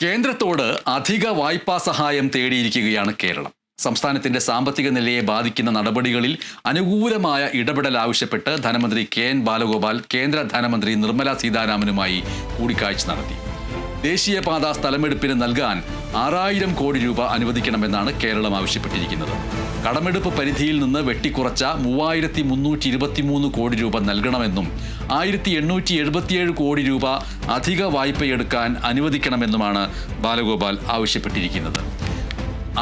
കേന്ദ്രത്തോട് അധിക വായ്പാ സഹായം തേടിയിരിക്കുകയാണ് കേരളം. സംസ്ഥാനത്തിന്റെ സാമ്പത്തിക നിലയെ ബാധിക്കുന്ന നടപടികളിൽ അനുകൂലമായ ഇടപെടൽ ആവശ്യപ്പെട്ട് ധനമന്ത്രി കെ.എൻ. ബാലഗോപാൽ കേന്ദ്ര ധനമന്ത്രി നിർമ്മല സീതാരാമനുമായി കൂടിക്കാഴ്ച നടത്തി. ദേശീയപാത സ്ഥലമെടുപ്പിന് നൽകാൻ 6000 കോടി രൂപ അനുവദിക്കണമെന്നാണ് കേരളം ആവശ്യപ്പെട്ടിരിക്കുന്നത്. കടമെടുപ്പ് പരിധിയിൽ നിന്ന് വെട്ടിക്കുറച്ച 3323 കോടി രൂപ നൽകണമെന്നും 1877 കോടി രൂപ അധിക വായ്പയെടുക്കാൻ അനുവദിക്കണമെന്നുമാണ് ബാലഗോപാൽ ആവശ്യപ്പെട്ടിരിക്കുന്നത്.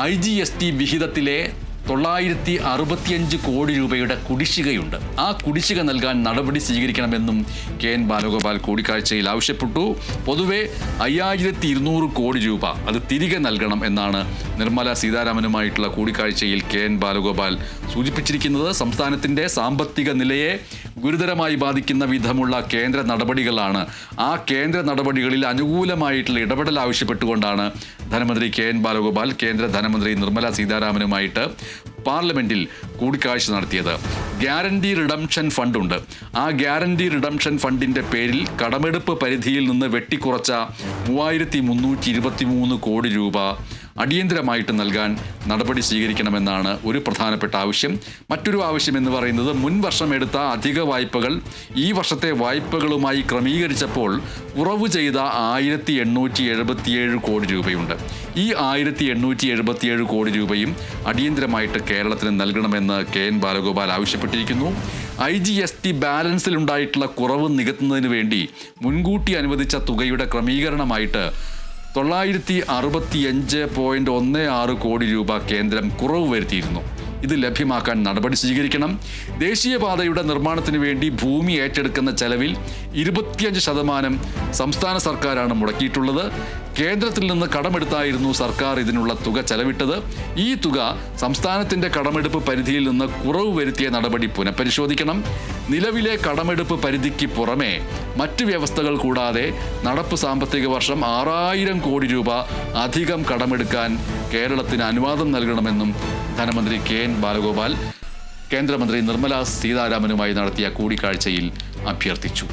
IGST വിഹിതത്തിലെ 965 കോടി രൂപയുടെ കുടിശ്ശികയുണ്ട്. ആ കുടിശ്ശിക നൽകാൻ നടപടി സ്വീകരിക്കണമെന്നും കെ.എൻ. ബാലഗോപാൽ കൂടിക്കാഴ്ചയിൽ ആവശ്യപ്പെട്ടു. പൊതുവെ 5200 കോടി രൂപ അത് തിരികെ നൽകണം എന്നാണ് നിർമ്മല സീതാരാമനുമായിട്ടുള്ള കൂടിക്കാഴ്ചയിൽ കെ.എൻ. ബാലഗോപാൽ സൂചിപ്പിച്ചിരിക്കുന്നത്. സംസ്ഥാനത്തിൻ്റെ സാമ്പത്തിക നിലയെ ഗുരുതരമായി ബാധിക്കുന്ന വിധമുള്ള കേന്ദ്ര നടപടികളാണ്. ആ കേന്ദ്ര നടപടികളിൽ അനുകൂലമായിട്ടുള്ള ഇടപെടൽ ആവശ്യപ്പെട്ടുകൊണ്ടാണ് ധനമന്ത്രി കെ.എൻ. ബാലഗോപാൽ കേന്ദ്ര ധനമന്ത്രി നിർമ്മല സീതാരാമനുമായിട്ട് പാർലമെന്റിൽ കൂടിക്കാഴ്ച നടത്തിയത്. ഗ്യാരണ്ടി റിഡംഷൻ ഫണ്ടുണ്ട്. ആ ഗ്യാരണ്ടി റിഡംഷൻ ഫണ്ടിന്റെ പേരിൽ കടമെടുപ്പ് പരിധിയിൽ നിന്ന് വെട്ടിക്കുറച്ച 3323 കോടി രൂപ അടിയന്തരമായിട്ട് നൽകാൻ നടപടി സ്വീകരിക്കണമെന്നാണ് ഒരു പ്രധാനപ്പെട്ട ആവശ്യം. മറ്റൊരു ആവശ്യം എന്ന് പറയുന്നത് മുൻ വർഷം എടുത്ത അധിക വായ്പകൾ ഈ വർഷത്തെ വായ്പകളുമായി ക്രമീകരിച്ചപ്പോൾ കുറവ് ചെയ്ത 1877 കോടി രൂപയുണ്ട്. ഈ 1877 കോടി രൂപയും അടിയന്തരമായിട്ട് കേരളത്തിന് നൽകണമെന്ന് കെ.എൻ. ബാലഗോപാൽ ആവശ്യപ്പെട്ടിരിക്കുന്നു. IGST ബാലൻസിലുണ്ടായിട്ടുള്ള കുറവ് നികത്തുന്നതിന് വേണ്ടി മുൻകൂട്ടി അനുവദിച്ച തുകയുടെ ക്രമീകരണമായിട്ട് 965.16 കോടി രൂപ കേന്ദ്രം കുറവ് വരുത്തിയിരുന്നു. ഇത് ലഭ്യമാക്കാൻ നടപടി സ്വീകരിക്കണം. ദേശീയപാതയുടെ നിർമ്മാണത്തിന് വേണ്ടി ഭൂമി ഏറ്റെടുക്കുന്ന ചെലവിൽ 25% സംസ്ഥാന സർക്കാരാണ് മുടക്കിയിട്ടുള്ളത്. കേന്ദ്രത്തിൽ നിന്ന് കടമെടുത്തായിരുന്നു സർക്കാർ ഇതിനുള്ള തുക ചെലവിട്ടത്. ഈ തുക സംസ്ഥാനത്തിൻ്റെ കടമെടുപ്പ് പരിധിയിൽ നിന്ന് കുറവ് വരുത്തിയ നടപടി പുനഃപരിശോധിക്കണം. നിലവിലെ കടമെടുപ്പ് പരിധിക്ക് പുറമെ മറ്റ് വ്യവസ്ഥകൾ കൂടാതെ നടപ്പ് സാമ്പത്തിക വർഷം 6000 കോടി രൂപ അധികം കടമെടുക്കാൻ കേരളത്തിന് അനുവാദം നൽകണമെന്നും ധനമന്ത്രി കെ.എൻ. ബാലഗോപാൽ കേന്ദ്രമന്ത്രി നിർമ്മല സീതാരാമനുമായി നടത്തിയ കൂടിക്കാഴ്ചയിൽ അഭ്യർത്ഥിച്ചു.